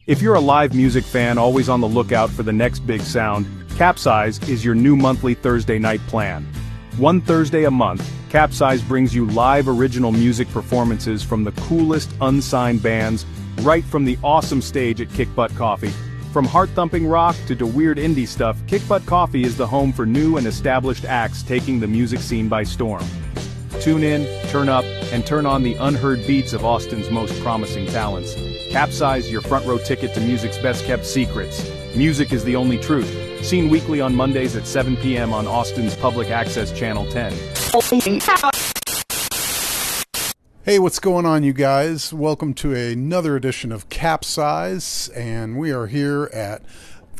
If you're a live music fan always on the lookout for the next big sound, CapZeyeZ is your new monthly Thursday night plan. One Thursday a month, CapZeyeZ brings you live original music performances from the coolest unsigned bands, right from the awesome stage at Kick Butt Coffee. From heart-thumping rock to weird indie stuff, Kick Butt Coffee is the home for new and established acts taking the music scene by storm. Tune in, turn up, and turn on the unheard beats of Austin's most promising talents. CapZeyeZ, your front row ticket to music's best-kept secrets. Music is the only truth. Seen weekly on Mondays at 7 p.m. on Austin's public access channel 10. Hey, what's going on, you guys? Welcome to another edition of CapZeyeZ, and we are here at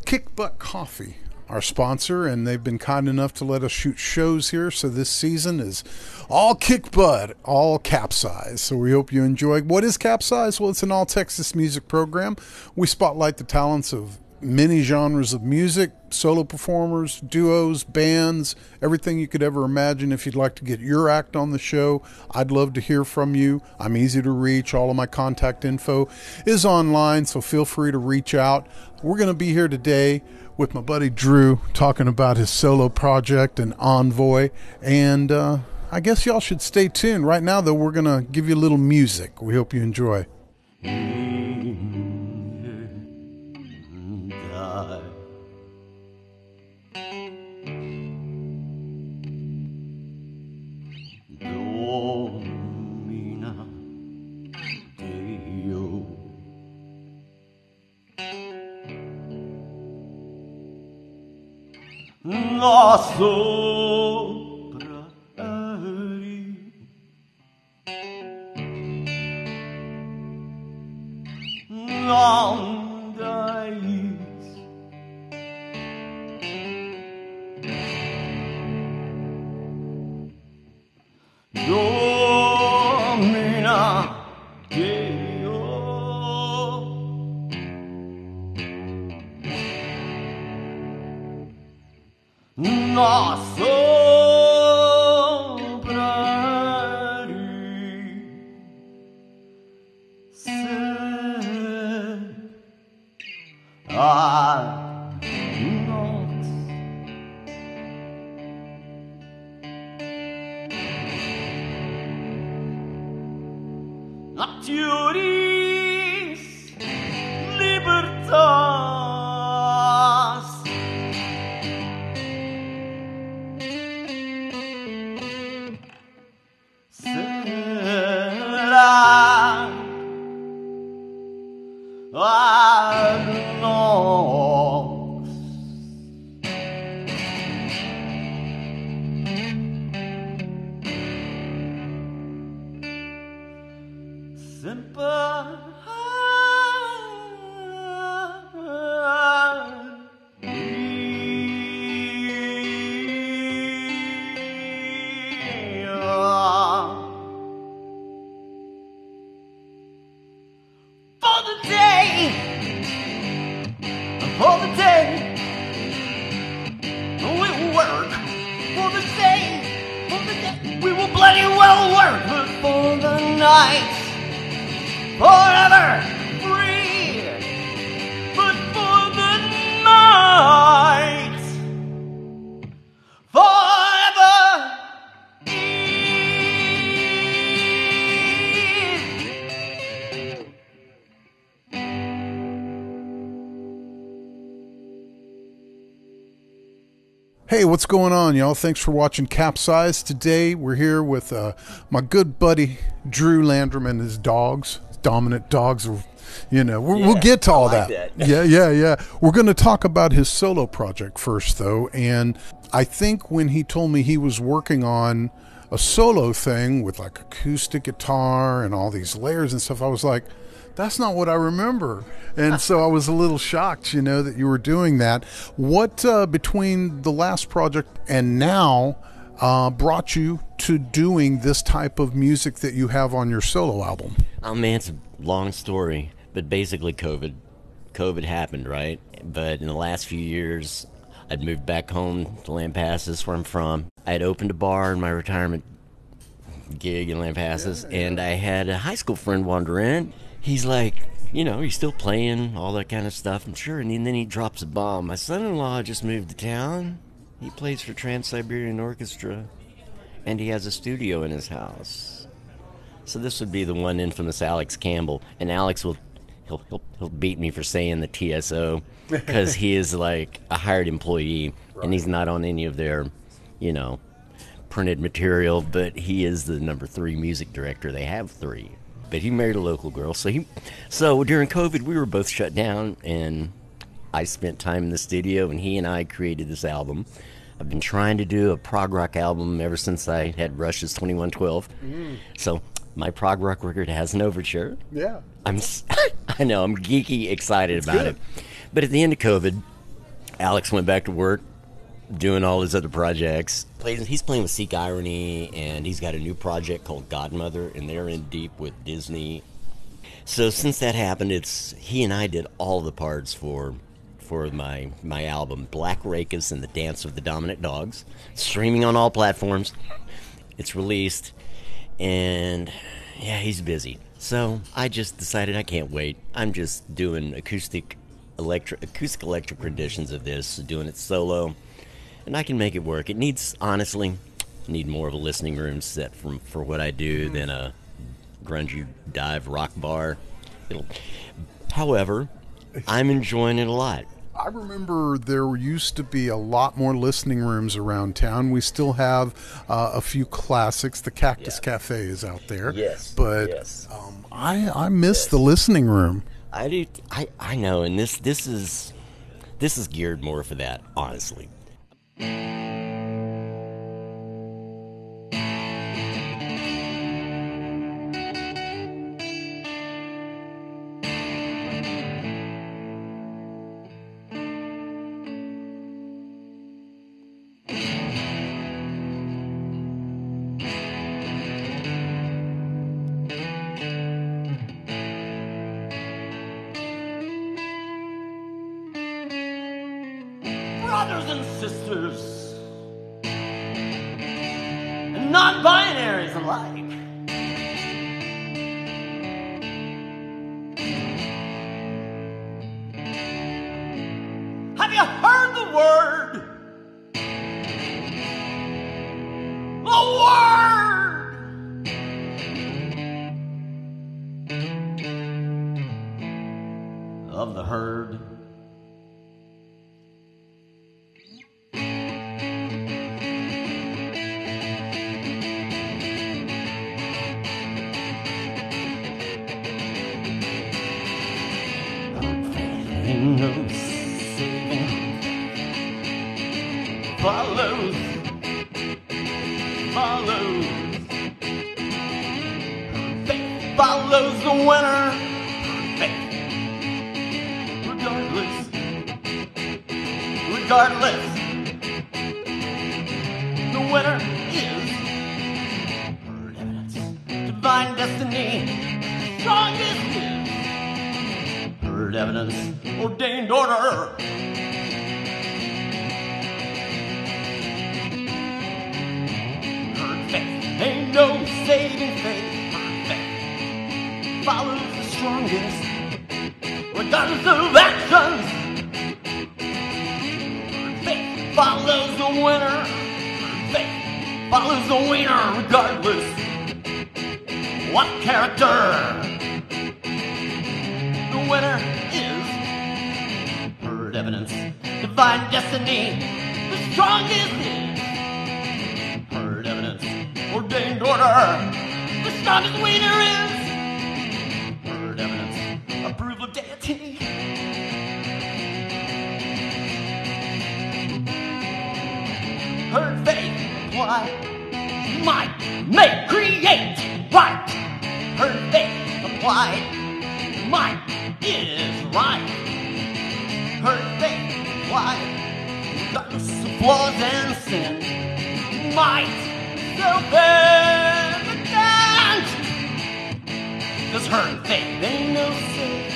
Kick Butt Coffee, our sponsor, and they've been kind enough to let us shoot shows here. So this season is all Kick Butt, all CapZeyeZ. So we hope you enjoy. What is CapZeyeZ? Well, it's an all-Texas music program. We spotlight the talents of many genres of music, solo performers, duos, bands, everything you could ever imagine. If you'd like to get your act on the show, I'd love to hear from you. I'm easy to reach. All of my contact info is online, so feel free to reach out. We're going to be here today with my buddy Dru talking about his solo project and Envoy, and I guess y'all should stay tuned. Right now, though, we're going to give you a little music. We hope you enjoy. Là sopra eri non dais domina Dio no sopra se a nox naturis libertas Nox. Semper for the day, we will work for the day, we will bloody well work, but for the night, forever free, but for the night, forever Hey, what's going on, y'all? Thanks for watching CapZeyeZ. Today, we're here with my good buddy, Dru Landrum and his dogs. Dominant dogs, we'll get to all that. Yeah. We're going to talk about his solo project first, though. And I think when he told me he was working on a solo thing with like acoustic guitar and all these layers and stuff, I was like, that's not what I remember. And so I was a little shocked, that you were doing that. What, between the last project and now, brought you to doing this type of music that you have on your solo album? Oh man, it's a long story, but basically COVID happened, right? But in the last few years, I'd moved back home to Lampasas, where I'm from. I had opened a bar in my retirement gig in Lampasas, and I had a high school friend wander in. He's like, you know, he's still playing, all that kind of stuff, I'm sure. And then he drops a bomb. My son-in-law just moved to town. He plays for Trans-Siberian Orchestra, and he has a studio in his house. So this would be the one infamous Alex Campbell. And Alex will, he'll beat me for saying the TSO, because he is like a hired employee, and he's not on any of their, you know, printed material, but he is the number 3 music director. They have 3. But he married a local girl. So during COVID, we were both shut down, and I spent time in the studio, and he and I created this album. I've been trying to do a prog rock album ever since I had Rush's 2112. So my prog rock record has an overture. Yeah. I know, I'm geeky excited about it. But at the end of COVID, Alex went back to work, doing all his other projects. He's playing with Seek Irony, and he's got a new project called Godmother, and they're in deep with Disney. So since that happened, he and I did all the parts for my album, Black Rakus and the Dance of the Dominant Dogs, streaming on all platforms. It's released, and yeah, he's busy. So I just decided I can't wait. I'm just doing acoustic electric renditions of this, doing it solo. And I can make it work. It needs, honestly, more of a listening room set for what I do than a grungy dive rock bar. However, I'm enjoying it a lot. I remember there used to be a lot more listening rooms around town. We still have a few classics. The Cactus Cafe is out there. Yes. But yes. I miss the listening room. I do. I know, and this is geared more for that, honestly. Brothers and sisters, and non-binaries alike. Have you heard the word? The word! Of the herd. No saving follows faith follows the winner, faith regardless the winner is herd evidence, divine destiny, strongest is herd evidence, ordained order. Herd faith ain't no saving faith. Herd faith follows the strongest, regardless of actions. Herd faith follows the winner. Herd faith follows the winner, regardless what character. The winner is herd evidence, divine destiny, the strongest is herd evidence, ordained order, the strongest winner is herd evidence, approval of deity. Herd faith applied, might may create right. Herd faith applied, might is right. Herd faith applied, regardless of flaws and sin, might self-evident. Cause herd faith ain't no saving.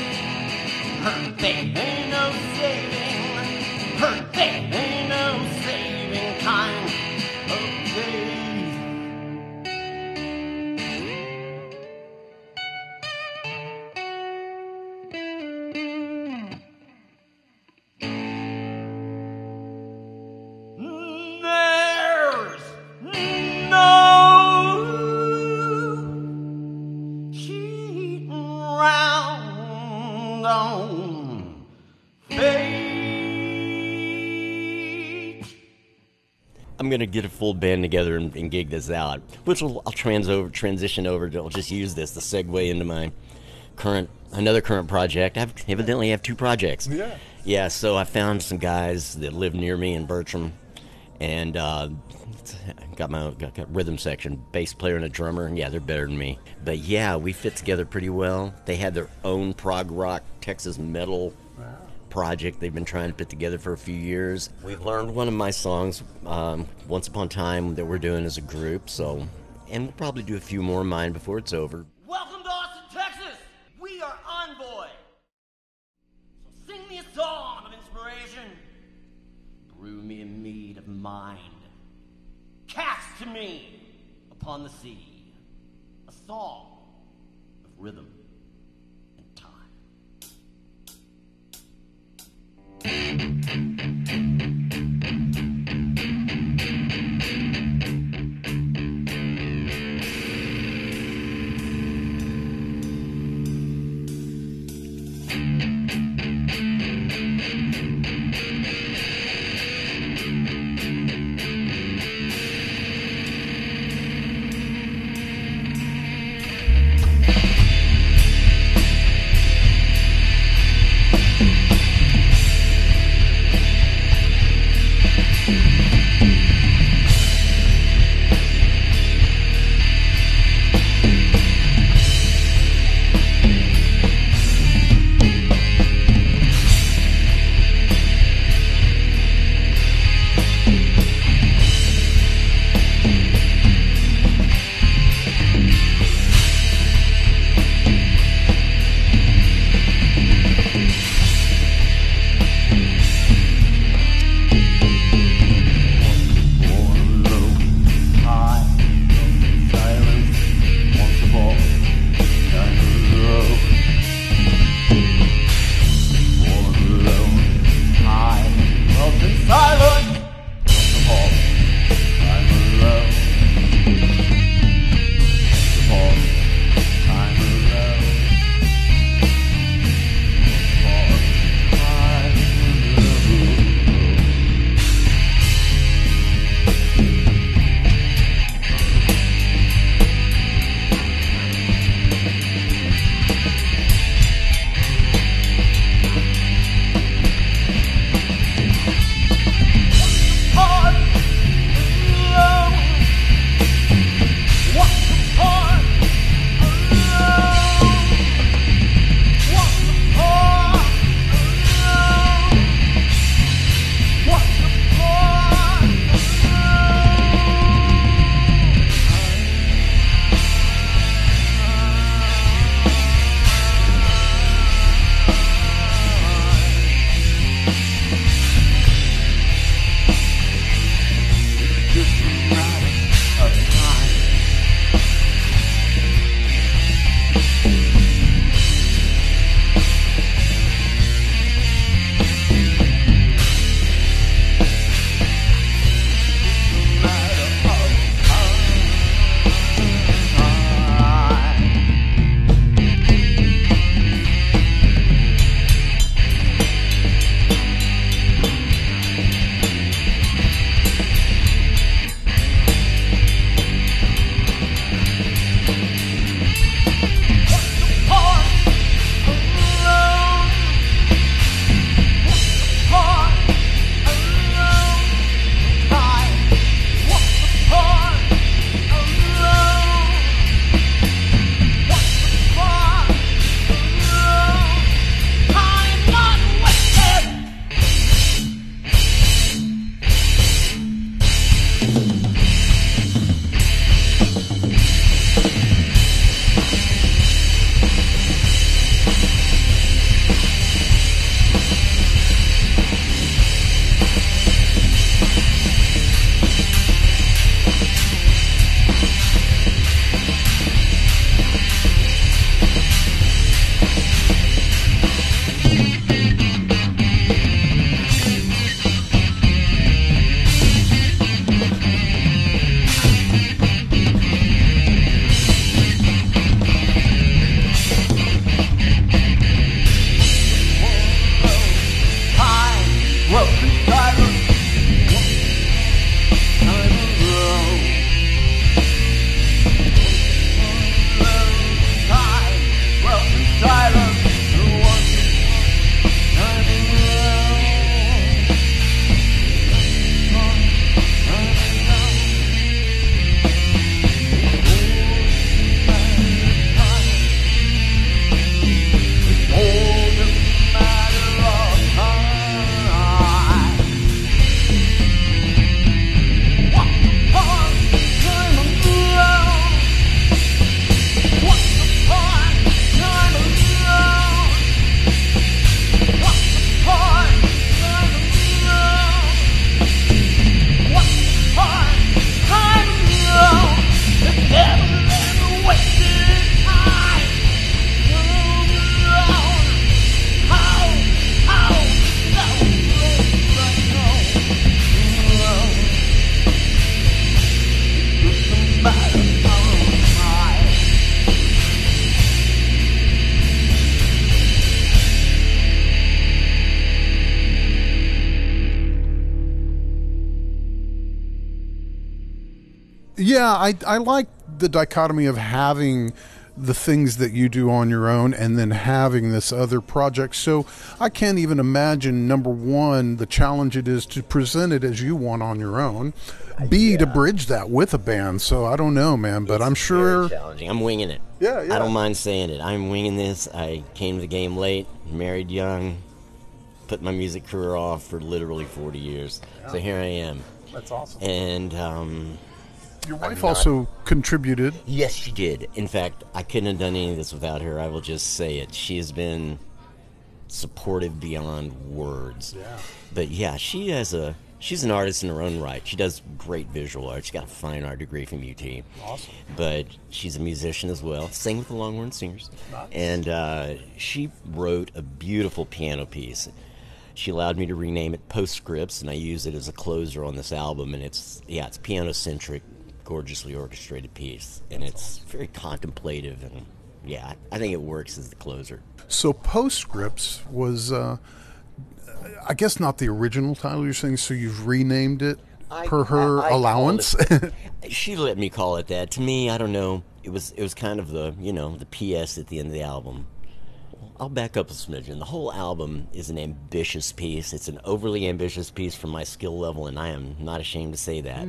Herd faith ain't no saving. Herd faith ain't no saving kind of faith. don't fade. I'm gonna get a full band together and gig this out, which I'll transition over to. I'll just use this to segue into my another current project. I evidently have 2 projects. Yeah. Yeah. So I found some guys that live near me in Bertram, and got rhythm section, bass player and a drummer. And yeah, they're better than me. But yeah, we fit together pretty well. They had their own prog rock, Texas metal project they've been trying to put together for a few years. We've learned one of my songs, Once Upon a Time, that we're doing as a group. So, and we'll probably do a few more of mine before it's over. Welcome to Austin, Texas. We are Envoy. So sing me a song of inspiration. Brew me a mead of mind. Cast to me upon the sea a song of rhythm and time. Yeah, I like the dichotomy of having the things that you do on your own and then having this other project. So I can't even imagine, number one, the challenge it is to present it as you want on your own. B, to bridge that with a band. So I don't know, man, but I'm sure. Very challenging. I'm winging it. Yeah. I don't mind saying it. I'm winging this. I came to the game late, married young, put my music career off for literally 40 years. Yeah. So here I am. That's awesome. And your wife also contributed. Yes, she did. In fact, I couldn't have done any of this without her. I will just say it. She has been supportive beyond words. Yeah. But yeah, she's an artist in her own right. She does great visual art. She got a fine art degree from UT. Awesome. But she's a musician as well. Sang with the Longhorn Singers. Nice. And she wrote a beautiful piano piece. She allowed me to rename it Postscripts, and I use it as a closer on this album. And it's piano-centric, gorgeously orchestrated piece. And it's very contemplative, and yeah, I think it works as the closer. So Postscripts was, I guess, not the original title you're saying, so you've renamed it per her allowance? She let me call it that. To me, I don't know, it was kind of the PS at the end of the album. I'll back up a smidgen. The whole album is an ambitious piece. It's an overly ambitious piece for my skill level, and I am not ashamed to say that.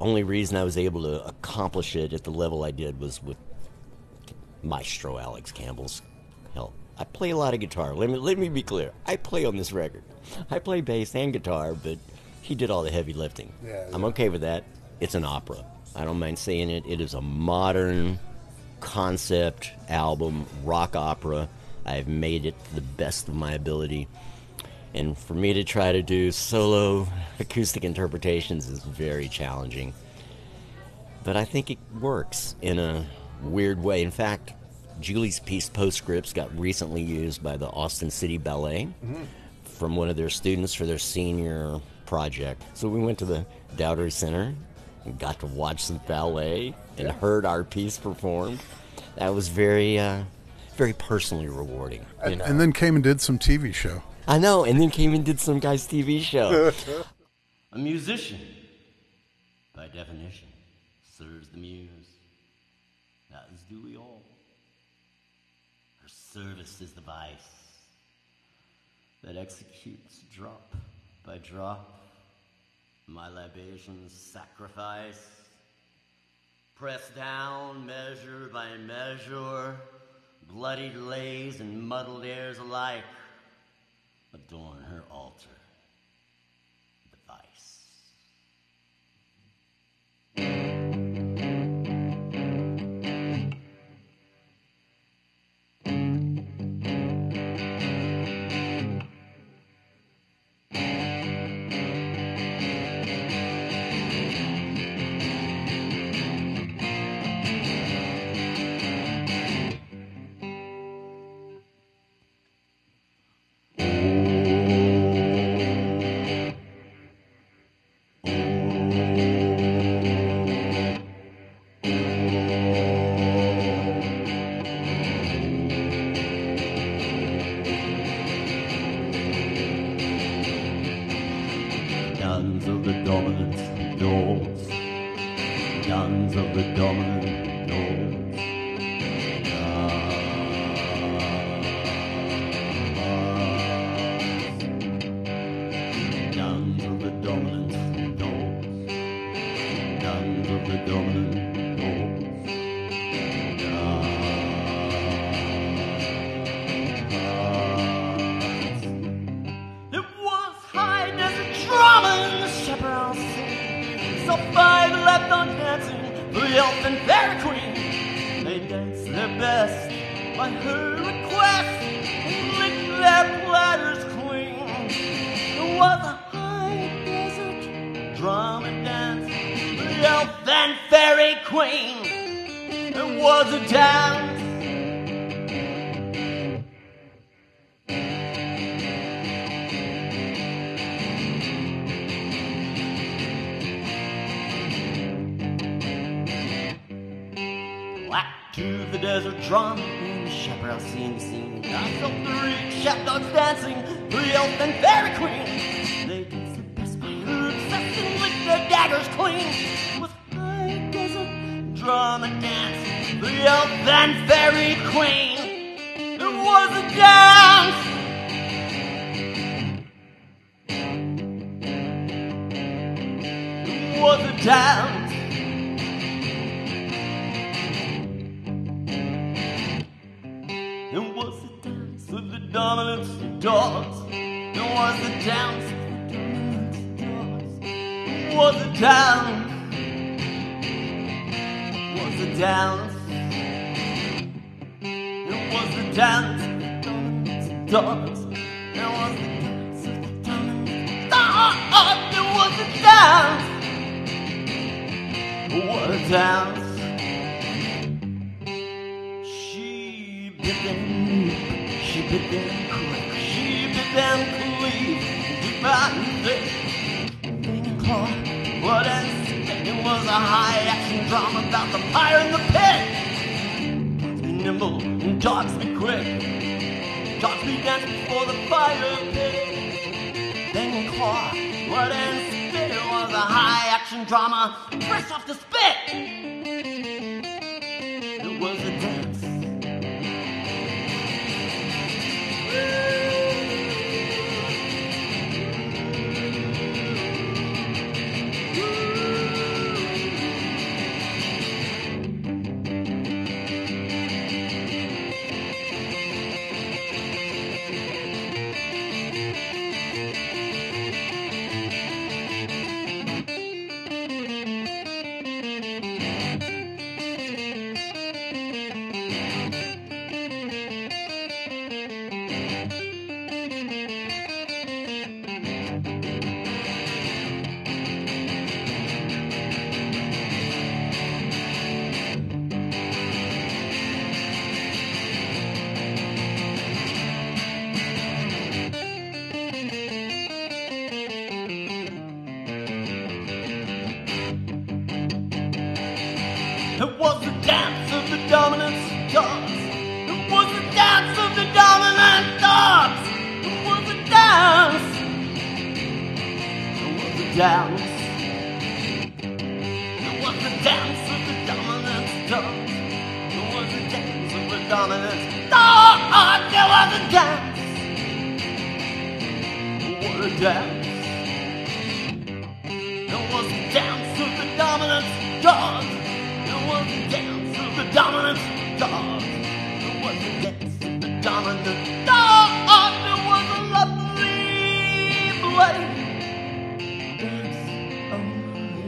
Only reason I was able to accomplish it at the level I did was with Maestro Alex Campbell's help. I play a lot of guitar. Let me be clear. I play on this record. I play bass and guitar, but he did all the heavy lifting. Yeah. I'm okay with that. It's an opera. I don't mind saying it. It is a modern concept album, rock opera. I've made it to the best of my ability. And for me to try to do solo acoustic interpretations is very challenging. But I think it works in a weird way. In fact, Julie's piece Postscripts got recently used by the Austin City Ballet from one of their students for their senior project. So we went to the Dowdery Center and got to watch some ballet and heard our piece performed. That was very personally rewarding. And then came and did some TV show. I know, and then came and did some guy's TV show. A musician, by definition, serves the muse, as do we all. Her service is the vice that executes drop by drop my libations sacrifice, pressed down measure by measure, bloodied lays and muddled airs alike adorn her altar, the vice. Guns of the dominant doors, guns of the dominant doors. Guns of the dominant doors, guns of the dominant doors. It was high desert drama in the chaparral scene. So five left on dancing, the elf and fairy queen. They danced their best by her request and licked their platters clean. It was a high desert drama dance, the elf and fairy queen. It was a dance. To the desert drum in the chaparral scene. I saw three sheepdogs dancing, the elf and fairy queen. They danced the best by her obsessing, licked their daggers clean. It was high the elf and fairy queen. It was a dance. It was a dance. It was the dance of the dominant dogs. It was the dance of the dominant dogs. It was the dance. It was the dance. It was the dance of the dominant dogs. It was the dance of the dominant dogs. It was the dance. It was the dance. She bit them quick, she bit them clean, deep out in thick, and claw. What else? It was a high-action drama about the fire in the pit. Dogs be nimble and dogs be quick. Dogs be dance before the fire pit. Then claw. What else? It was a high-action drama, fresh off the spit. It was a dance. It was the dance of the dominant dogs. It was the dance of the dominant dogs. It was the dance. It was the dance. It was the dance of the dominant dogs. It was the dance of the dominant dogs. It was the dance. It was the dance. It was the dance of the dominant dogs. It was the dance of the dominant dog. It was the dance of the dominant dog. It was a lovely bloody dance. Oh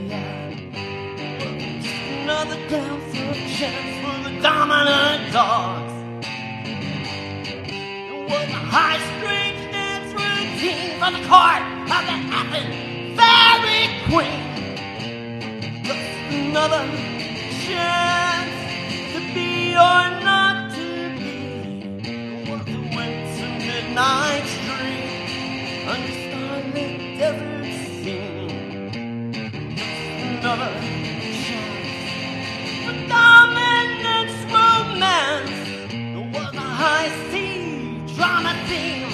yeah. It was just another dance of chance for the dominant dogs. It was a high strange dance routine for the court of the effing fairy queen. Just another chance to be or not to be. What the winter midnight street under starlit desert scene. Another chance for dominance romance. It was a high sea drama theme,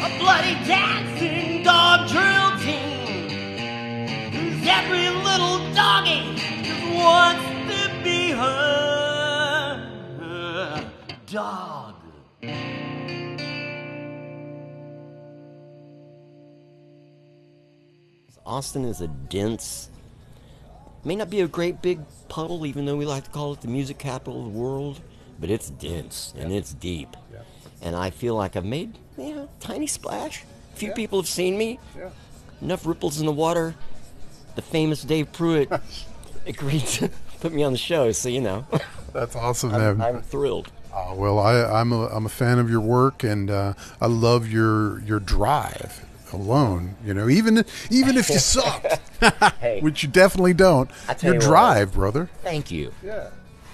a bloody dancing dog drill team. Whose every little doggy just wants be her dog. Austin is a dense, may not be a great big puddle, even though we like to call it the music capital of the world, but it's dense and it's deep. Yeah. And I feel like I've made a tiny splash. A few people have seen me. Yeah. Enough ripples in the water. The famous Dave Pruitt agreed to put me on the show, so you know. That's awesome, man. I'm thrilled. Well, I'm a fan of your work, and I love your drive alone. You know, even if you sucked, Hey, which you definitely don't. Your drive, brother. Thank you. Yeah.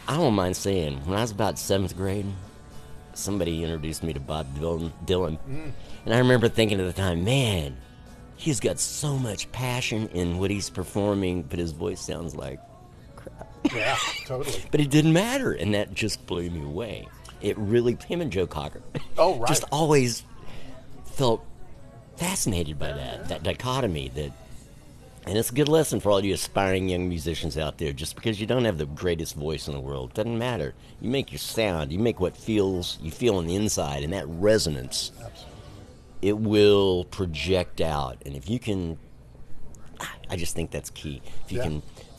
I don't mind saying, when I was about 7th grade, somebody introduced me to Bob Dylan. And I remember thinking at the time, man, he's got so much passion in what he's performing, but his voice sounds like crap. Yeah, totally. But it didn't matter, and that just blew me away. It really, him and Joe Cocker. Oh, right. Just always felt fascinated by that dichotomy that And it's a good lesson for all you aspiring young musicians out there. Just because you don't have the greatest voice in the world, doesn't matter. You make your sound. You make what you feel on the inside, and that resonance, it will project out. And if you can, I just think that's key. If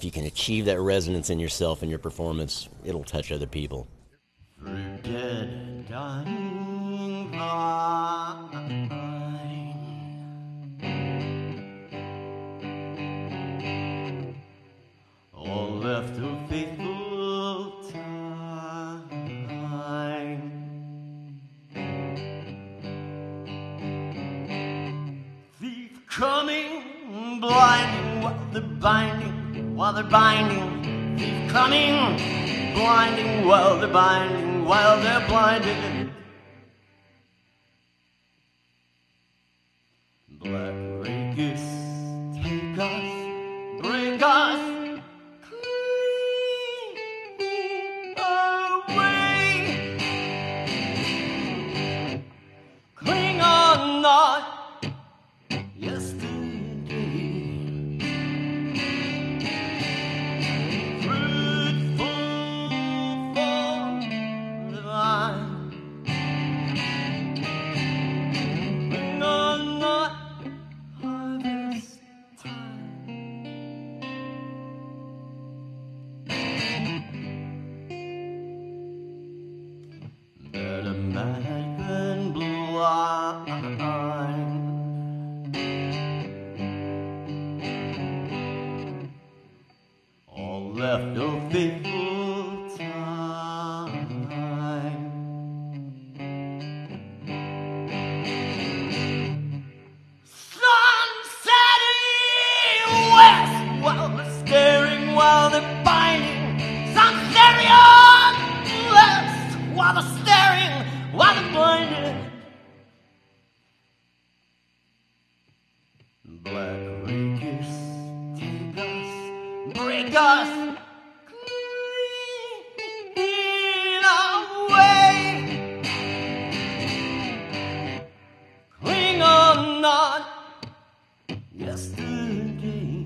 you can achieve that resonance in yourself and your performance, it'll touch other people. Through dead and dying vine, all left of faithful time. Thief coming, blinding while they're binding. Thief coming, blinding while they're binding, while they're blinded. Black rapists take us, break us clean away. Cling on not yesterday. Fruitful for the vine. Cling on not harvest time. Better mad than blind. All left of faithful time. Sun setting west while they're staring, while they're binding. Sun setting on west while they're staring, while they're blinded. Black rapists take us, break us clean away. Cling on not yesterday.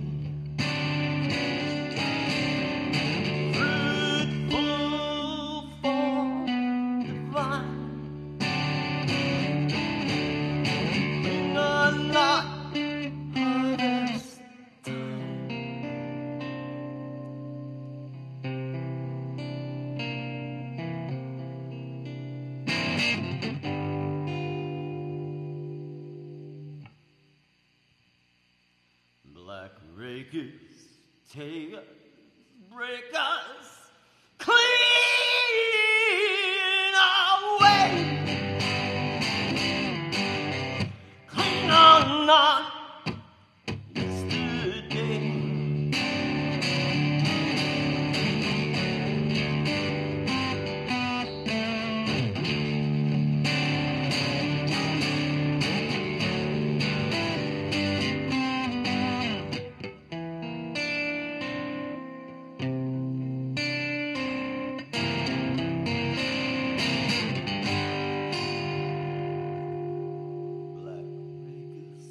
Fruitful for the vine. Cling on not harvest time. Black rakers take us, break us clean away. Clean on not yesterday. Black rakers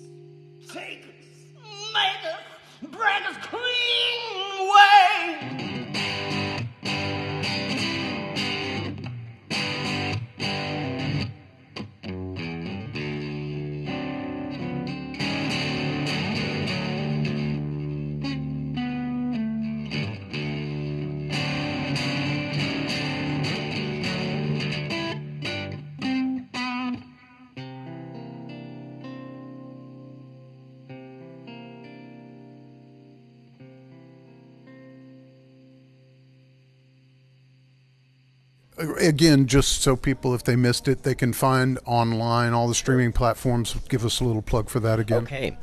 take us, make us, break us clean away. Again, just so people, if they missed it, they can find online all the streaming platforms. Give us a little plug for that again. Okay.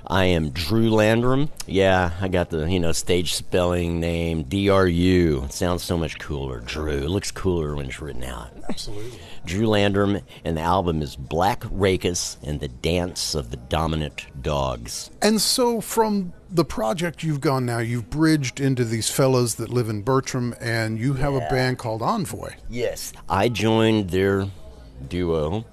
I am Dru Landrum. Yeah, I got the, stage spelling name, DRU. It sounds so much cooler, Dru. It looks cooler when it's written out. Absolutely. Dru Landrum, and the album is Black Rakus and the Dance of the Dominant Dogs. And so from the project you've gone now, you've bridged into these fellows that live in Bertram, and you have a band called Envoy. Yes. I joined their duo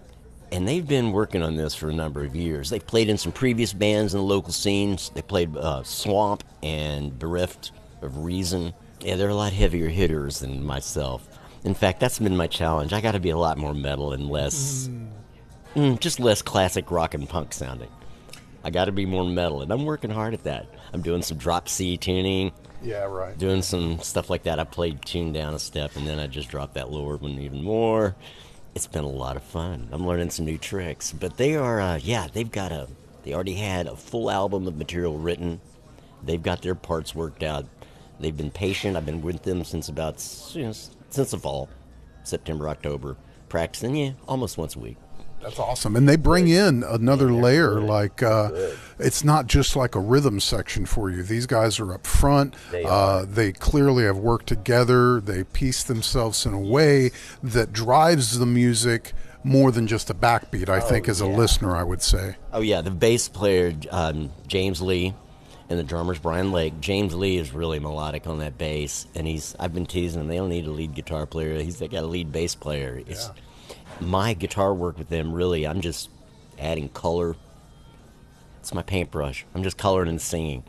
And they've been working on this for a number of years. They played in some previous bands in the local scenes. They played Swamp and Bereft of Reason. Yeah, they're a lot heavier hitters than myself. In fact, that's been my challenge. I got to be a lot more metal and less, just less classic rock and punk sounding. I got to be more metal, and I'm working hard at that. I'm doing some drop C tuning. Yeah, right. Doing some stuff like that. I played tune down a step, and then I just dropped that lower one even more. It's been a lot of fun. I'm learning some new tricks. But they are, they already had a full album of material written. They've got their parts worked out. They've been patient. I've been with them since since the fall, September, October, practicing, almost once a week. That's awesome. And they bring in another layer, like it's not just like a rhythm section for you. These guys are up front. They clearly have worked together. They piece themselves in a way that drives the music more than just a backbeat, I think, as a listener, I would say. Oh, yeah. The bass player, James Lee, and the drummer's Brian Lake. James Lee is really melodic on that bass, and I've been teasing him. They don't need a lead guitar player. They got a lead bass player. My guitar work with them, really, I'm just adding color. It's my paintbrush. I'm just coloring and singing.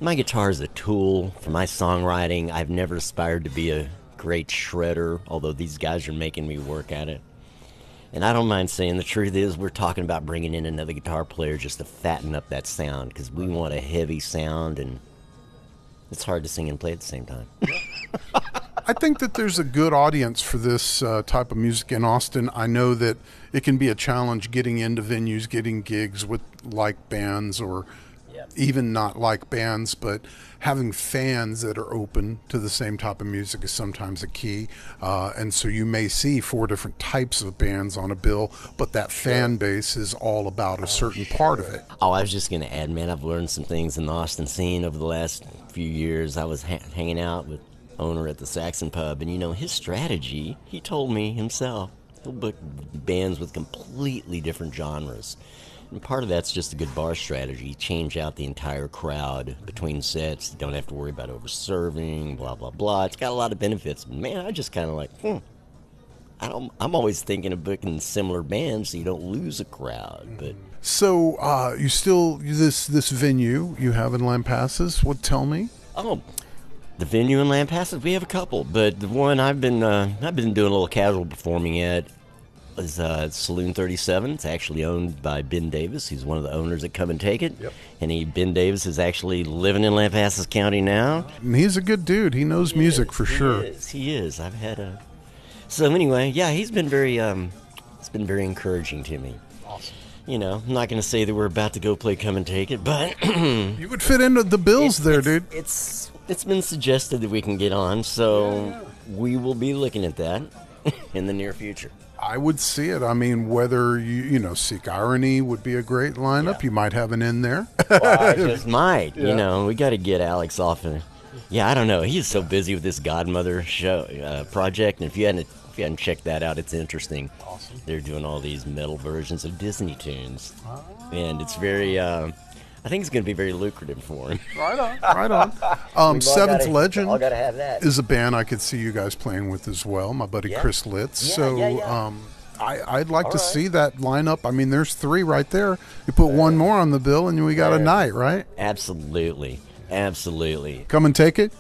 My guitar is a tool for my songwriting. I've never aspired to be a great shredder, although these guys are making me work at it. And I don't mind saying the truth is we're talking about bringing in another guitar player just to fatten up that sound, because we want a heavy sound, and it's hard to sing and play at the same time. I think that there's a good audience for this type of music in Austin. I know that it can be a challenge getting into venues, getting gigs with like bands, or even not like bands, but having fans that are open to the same type of music is sometimes a key. And so you may see 4 different types of bands on a bill, but that fan base is all about a certain part of it. Oh, I was just going to add, man, I've learned some things in the Austin scene over the last few years. I was hanging out with owner at the Saxon Pub, and his strategy, he told me himself, he'll book bands with completely different genres. And part of that's just a good bar strategy. You change out the entire crowd between sets. You don't have to worry about over-serving, blah, blah, blah. It's got a lot of benefits. Man, I just kind of like, I'm always thinking of booking similar bands so you don't lose a crowd. But So you still, this venue you have in Lampasas, tell me? Oh, the venue in Lampasas, we have a couple. But the one I've been doing a little casual performing at is Saloon 37. It's actually owned by Ben Davis. He's one of the owners at Come and Take It. Yep. And Ben Davis is actually living in Lampasas County now. And he's a good dude. He knows music for sure. He is. I've had a... So anyway, yeah, he's been very encouraging to me. Awesome. I'm not going to say that we're about to go play Come and Take It, but... You would fit into the bills dude. It's been suggested that we can get on, so we will be looking at that in the near future. I would see it. I mean, whether Seek Irony would be a great lineup. Yeah. You might have an in there. Well, I just might. Yeah. We got to get Alex off. I don't know. He's so busy with this Godmother show project, and if you hadn't checked that out, it's interesting. Awesome. They're doing all these metal versions of Disney tunes, and it's very. I think it's going to be very lucrative for him. Right on. Seventh Legend gotta have that. is a band I could see you guys playing with as well. My buddy Chris Litz. I'd like to see that lineup. I mean, there's 3 right there. You put one more on the bill, and we got a night, right? Absolutely. Come and Take It.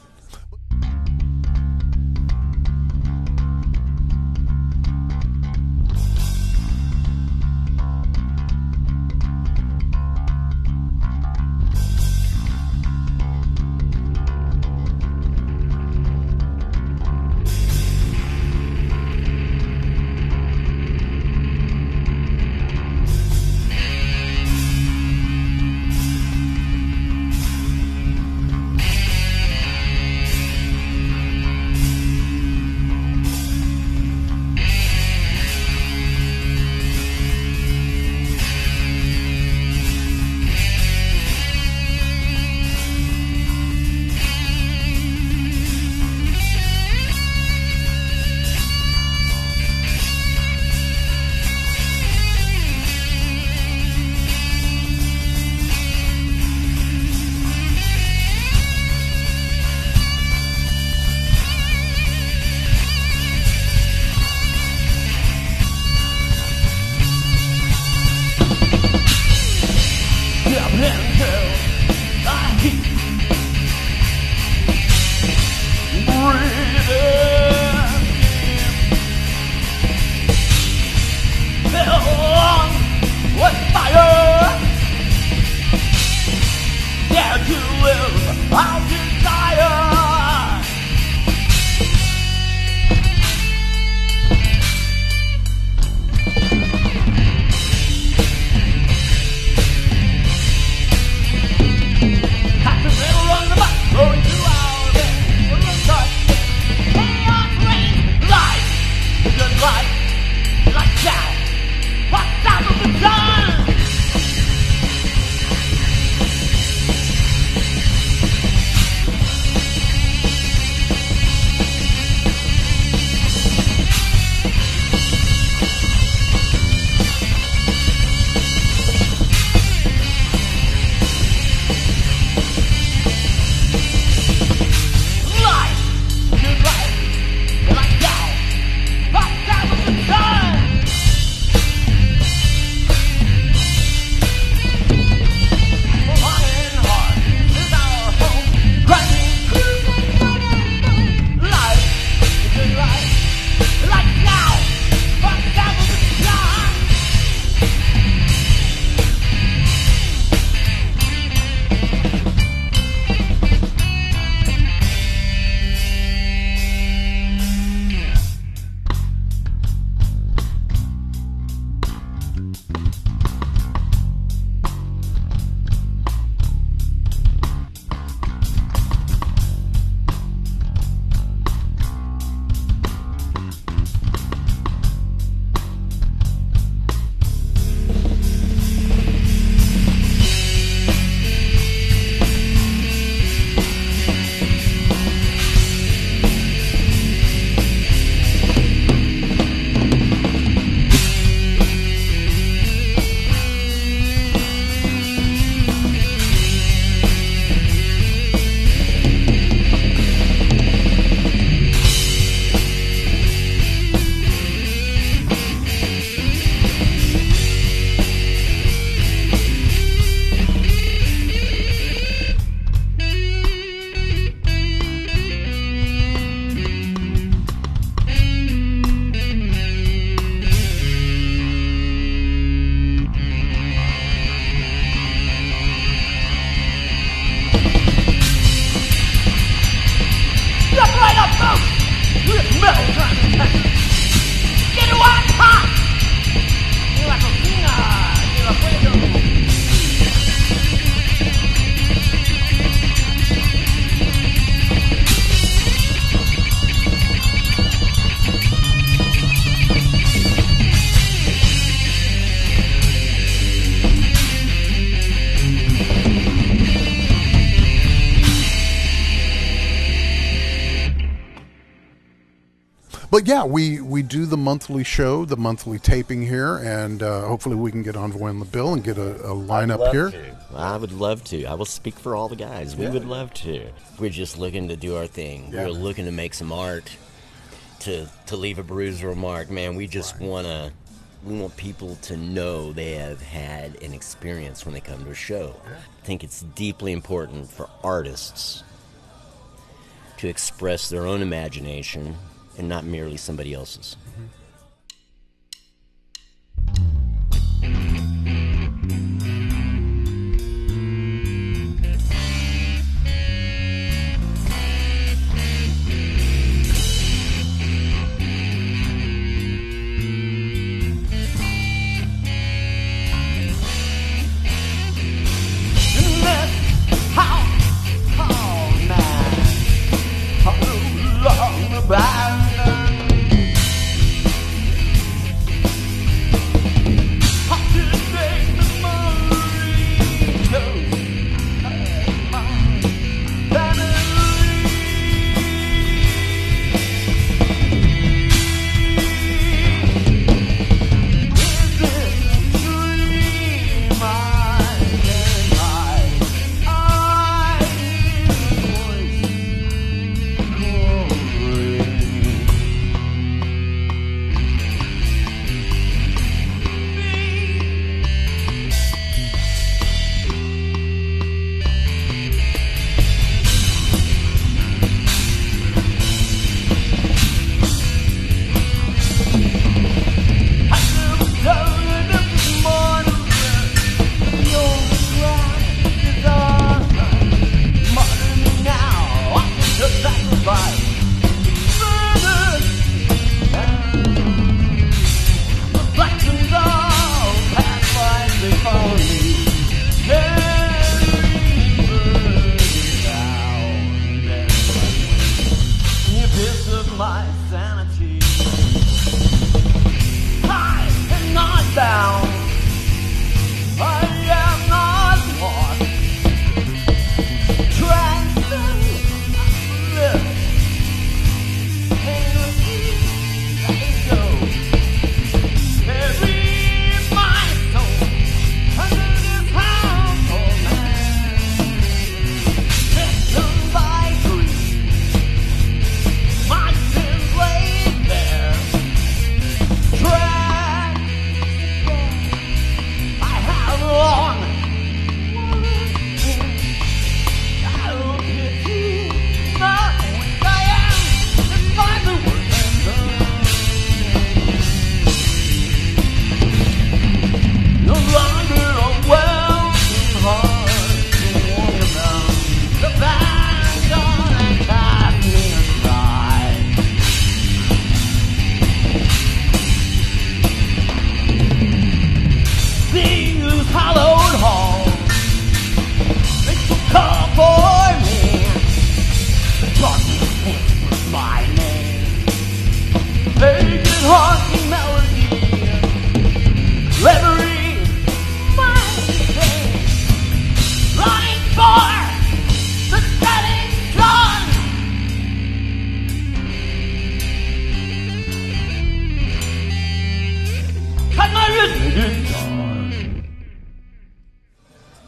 But yeah, we do the monthly show, the monthly taping here, and hopefully we can get Envoy on the bill and get a lineup here. I would love to. I will speak for all the guys. We would love to. We're just looking to do our thing. Yeah. We're looking to make some art, to leave a bruise or a mark. Man, we just we want people to know they have had an experience when they come to a show. I think it's deeply important for artists to express their own imagination and not merely somebody else's.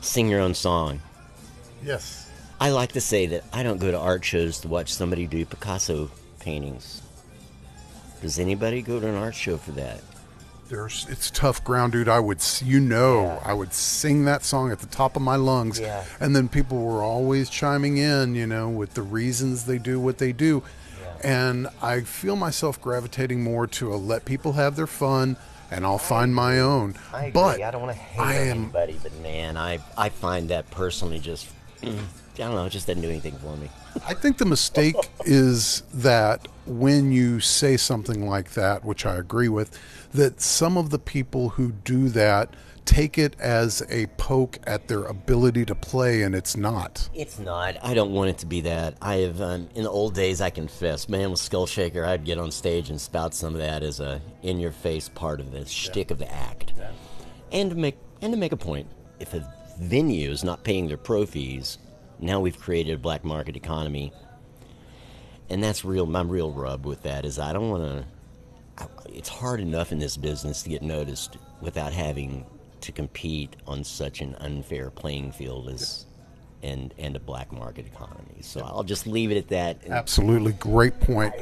Sing your own song. Yes. I like to say that I don't go to art shows to watch somebody do Picasso paintings. Does anybody go to an art show for that? It's tough ground, dude. I would sing that song at the top of my lungs, and then people were always chiming in, with the reasons they do what they do, and I feel myself gravitating more to let people have their fun, and I'll find my own. I agree. But I don't want to hate anybody, but man, I find that personally just I don't know, it just didn't do anything for me. I think the mistake is that when you say something like that, which I agree with, that some of the people who do that take it as a poke at their ability to play, and it's not. It's not. I don't want it to be that. I have, in the old days, I confess, man, with Skull Shaker, I'd get on stage and spout some of that as a in-your-face part of the shtick of the act. Yeah. And to make a point, if a venue is not paying their pro fees, now we've created a black market economy, and that's my real rub with that is I don't want to. It's hard enough in this business to get noticed without having to compete on such an unfair playing field as and a black market economy. So I'll just leave it at that. Absolutely, great point.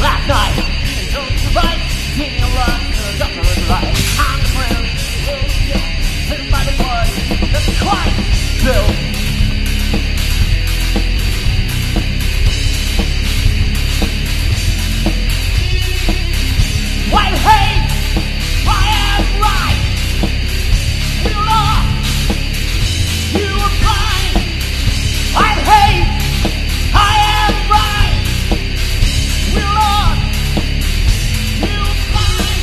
last night. Don't you right? Taking a run to the doctor is right. I'm the friend. Oh, yeah. Sitting by the blood. That's quite Bill. White hate, I am right. We lost, you were blind. White hate, I am right. We lost, you were blind.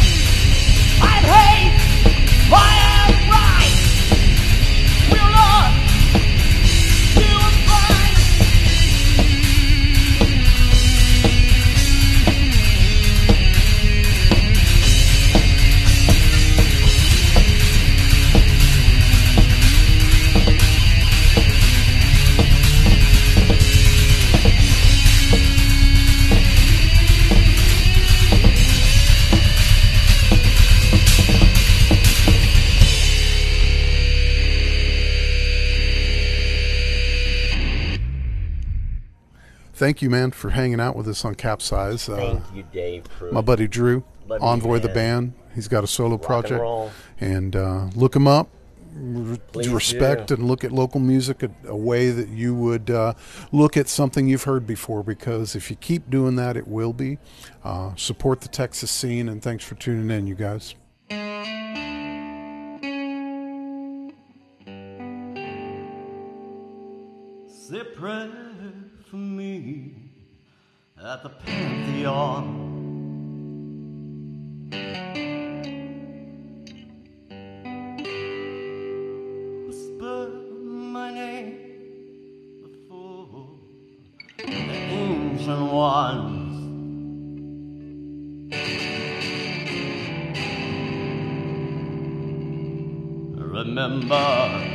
White hate, I am right. We lost, you were blind. Thank you, man, for hanging out with us on CapZeyeZ. Thank you, Dave. My buddy Drew, Love you, Envoy the man. band. He's got a solo Rock and project. roll. And look him up. Please Respect do. and look at local music a way that you would look at something you've heard before, because if you keep doing that, it will be. Support the Texas scene, and thanks for tuning in, you guys. Say prayer for me at the Pantheon. Whisper my name before the ancient ones. Remember